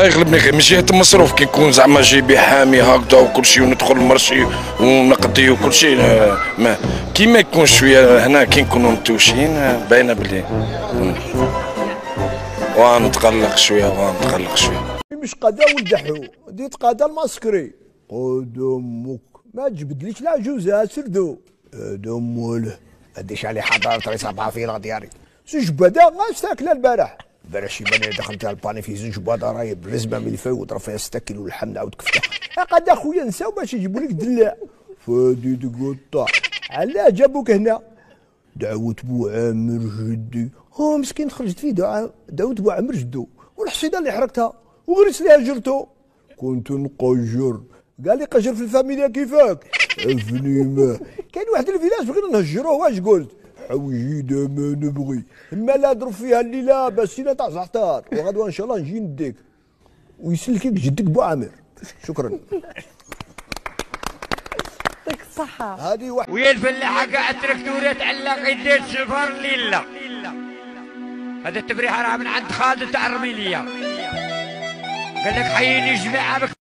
يغلبني غير من جهه المصروف، كي نكون زعما جيبي حامي هكذا وكل شيء وندخل المرشي ونقضي وكل شيء. ما كي ما يكون شويه هنا كي نكونوا متوشين باينه بلي ونتقلق شويه مش قدا ولدحو ديت قدا الماسكري قدامك ما تجبدليش العجوزه سردو دم وله ما ديش عليه حضاره رئيس عبافي دياري زنجباده غاش تاكله البارح شي بني دخلت على الباني في زنجباده راهي بالرزمه من الفاي وضرب فيها 6 كيلو لحم نعاود كفتها قد اخويا نساو باش يجيبوا لك دلاع فادي تقطع علاه جابوك هنا دعوت بو عامر جدي هو مسكين خرجت فيه دعوت بو عامر جدو والحصيده اللي حرقتها وغرس ليها جرتو كنت نقجر قال لي قجر في الفاميليا كيفاك افنيمه كاين واحد الفيلاج بغينا نهجروه واش قلت حويجي ما نبغي اما لا ضرب فيها الليله باش سينا تاع زعتر وغدوه ان شاء الله نجي نديك ويسلكك جدك بو عامر. شكرا. يعطيك الصحة. هذه واحد ويا الفلاحة قاعد تركتورة تعلق يدير سفر ليلة. هذا التبريحة راه من عند خالد تاع الرميلية. قال لك حييني جماعة